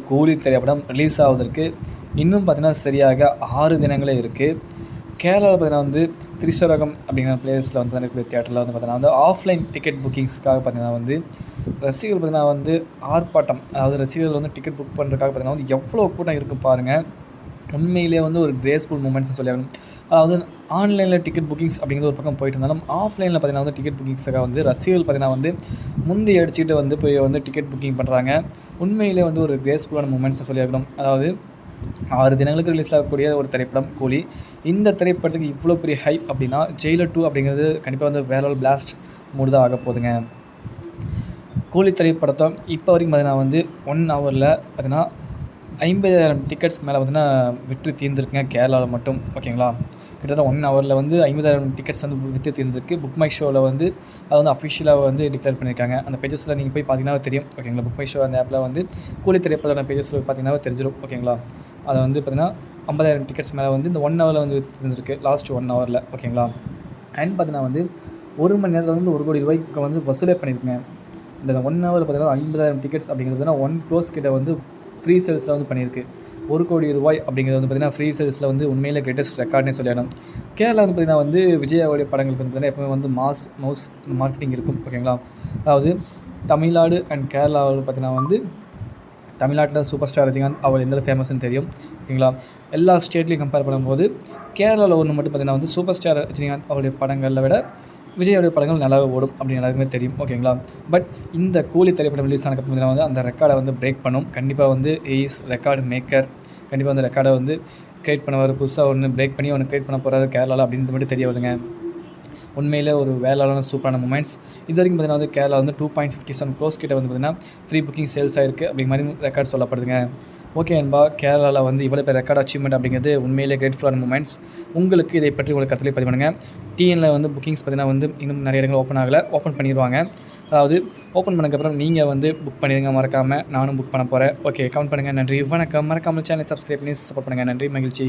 கூலி திரைப்படம் ரிலீஸ் ஆவதற்கு இன்னும் பார்த்தீங்கன்னா சரியாக 6 தினங்களே இருக்குது. கேரளாவில் பார்த்தீங்கன்னா வந்து திரிசூரகம் அப்படிங்கிற பிளேஸில் வந்து இருக்கக்கூடிய தியேட்டரில் வந்து பார்த்தீங்கன்னா வந்து ஆஃப்லைன் டிக்கெட் புக்கிங்ஸ்க்காக பார்த்தீங்கன்னா வந்து ரசிகர்கள் பார்த்தீங்கன்னா வந்து ஆர்ப்பாட்டம், அதாவது ரசிகர்கள் வந்து டிக்கெட் புக் பண்ணுறதுக்காக பார்த்தீங்கன்னா வந்து எவ்வளோ கூட்டம் இருக்குது பாருங்கள். உண்மையிலேயே வந்து ஒரு கிரேஸ்ஃபுல் மூமெண்ட்ஸ்னு சொல்லியாகணும். அதாவது ஆன்லைனில் டிக்கெட் புக்கிங்ஸ் அப்படிங்கிறது ஒரு பக்கம் போயிட்டு இருந்தாலும் ஆஃப்லைனில் பார்த்தீங்கன்னா வந்து டிக்கெட் புக்கிங்ஸுக்காக வந்து ரசிகர்கள் பார்த்தீங்கன்னா வந்து முந்தி அடிச்சுக்கிட்டு வந்து போய் வந்து டிக்கெட் புக்கிங் பண்ணுறாங்க. உண்மையிலே வந்து ஒரு கிரேஸ்ஃபுல்லான மூமெண்ட்ஸ்னு சொல்லியாகணும். அதாவது 6 தினங்களுக்கு ரிலீஸ் ஆகக்கூடிய ஒரு திரைப்படம் கூலி. இந்த திரைப்படத்துக்கு இவ்வளோ பெரிய ஹைப் அப்படின்னா ஜெயிலர் 2 அப்படிங்கிறது கண்டிப்பாக வந்து வேற ஒரு பிளாஸ்ட் மூடு தான் ஆக போகுதுங்க. கூலி திரைப்படத்தை இப்போ வரைக்கும் பார்த்தீங்கன்னா வந்து 1 ஹவரில் பார்த்தீங்கன்னா 50,000 டிக்கெட்ஸ்க்கு மேலே பார்த்தீங்கன்னா விற்று தீர்ந்துருக்குங்க கேரளாவில் மட்டும். ஓகேங்களா, கிட்டத்தட்ட 1 ஹவரில் வந்து 50,000 டிக்கெட்ஸ் வந்து விற்று தீர்ந்துருக்கு. புக் மை ஷோவில் வந்து அது வந்து அஃபிஷியலாக வந்து டிக்ளேர் பண்ணியிருக்காங்க. அந்த பேஜஸில் நீங்கள் போய் பார்த்தீங்கன்னா தெரியும். ஓகேங்களா, புக் மை ஷோ அந்த ஆப்பில் வந்து கூலி திரைப்படத்தோட பேஜஸில் பார்த்தீங்கன்னா தெரிஞ்சிடும். ஓகேங்களா, அதை வந்து பார்த்தீங்கன்னா 50,000 டிக்கெட்ஸ் மேலே வந்து இந்த 1 ஹவரில் வந்து விற்று தீர்ந்துருக்கு லாஸ்ட் 1 ஹவரில். ஓகேங்களா, அண்ட் பார்த்தீங்கன்னா வந்து 1 மணி நேரத்தில் வந்து 1 கோடி ரூபாய்க்கு வந்து வசூலே பண்ணியிருக்குங்க. இந்த 1 ஹவரில் பார்த்தீங்கன்னா 50,000 டிக்கெட்ஸ் அப்படிங்கிறது 1 crore கிட்ட வந்து ஃப்ரீ சேல்ஸில் வந்து பண்ணியிருக்கு. 1 கோடி ரூபாய் அப்படிங்கிறது வந்து பார்த்திங்கன்னா ஃப்ரீ சேல்ஸில் வந்து உண்மையிலே கிரேட்டஸ்ட் ரெக்கார்ட்னே சொல்லிடணும். கேரளா வந்து பார்த்திங்கன்னா வந்து விஜயாவுடைய படங்களுக்கு வந்து பார்த்திங்கன்னா எப்பவுமே வந்து மவுஸ் மார்க்கெட்டிங் இருக்கும். ஓகேங்களா, அதாவது தமிழ்நாடு அண்ட் கேரளாவில் பார்த்திங்கன்னா வந்து தமிழ்நாட்டில் சூப்பர் ஸ்டார் ரஜினிகாந்த் அவர் எந்த ஃபேமஸ்ன்னு தெரியும். ஓகேங்களா, எல்லா ஸ்டேட்லேயும் கம்பேர் பண்ணும்போது கேரளாவில் ஒன்று மட்டும் பார்த்திங்கன்னா வந்து சூப்பர் ஸ்டார் ரஜினிகாந்த் அவருடைய படங்களை விட விஜயோடைய படங்கள் நல்லாவே ஓடும் அப்படின்னு எல்லாருக்குமே தெரியும். ஓகேங்களா, பட் இந்த கூலி திரைப்படம் ரிலீஸ் ஆனதுக்கு வந்து அந்த ரெக்கார்டை வந்து பிரேக் பண்ணும். கண்டிப்பாக வந்து ரெக்கார்டு மேக்கர் கண்டிப்பாக வந்து ரெக்கார்டை வந்து க்ரியேட் பண்ணுவார். புதுசாக ஒன்று பிரேக் பண்ணி ஒன்று க்ரியேட் பண்ண போகிறாரு கேரளாவில் அப்படின்றது மட்டும் தெரிய வருதுங்க. உண்மையிலே ஒரு வேளாண் சூப்பரான மூமெண்ட்ஸ். இது வரைக்கும் பார்த்தீங்கன்னா வந்து கேரளா வந்து 2.57 crore கிட்ட வந்து பார்த்திங்கன்னா ஃப்ரீ புக்கிங் சேல்ஸ் ஆகிருக்கு அப்படிங்கிற மாதிரி ரெக்கார்ட் சொல்லப்படுதுங்க. ஓகே என்பா, கேரளாவில் வந்து இவ்வளோ பேர் ரெக்கார்ட் அச்சீவ்மெண்ட் அப்படிங்கிறது உண்மையிலே கிரேட்ஃபுல்லான மூமெண்ட்ஸ். உங்களுக்கு இதை பற்றி உங்களுக்கு கருத்துலேயே பதிவு பண்ணுங்கள். டிஎனில் வந்து புக்கிங்ஸ் பார்த்திங்கன்னா வந்து இன்னும் நிறைய இடங்கள் ஓப்பன் பண்ணிடுவாங்க. அதாவது ஓப்பன் பண்ணக்கப்புறம் நீங்கள் வந்து புக் பண்ணிடுங்க மறக்காமல். நானும் புக் பண்ண போகிறேன். ஓகே, கமெண்ட் பண்ணுங்கள். நன்றி, வணக்கம். மறக்காமல் சேனலை சப்ஸ்கிரைப் பண்ணி சப்போர்ட் பண்ணுங்கள். நன்றி, மகிழ்ச்சி.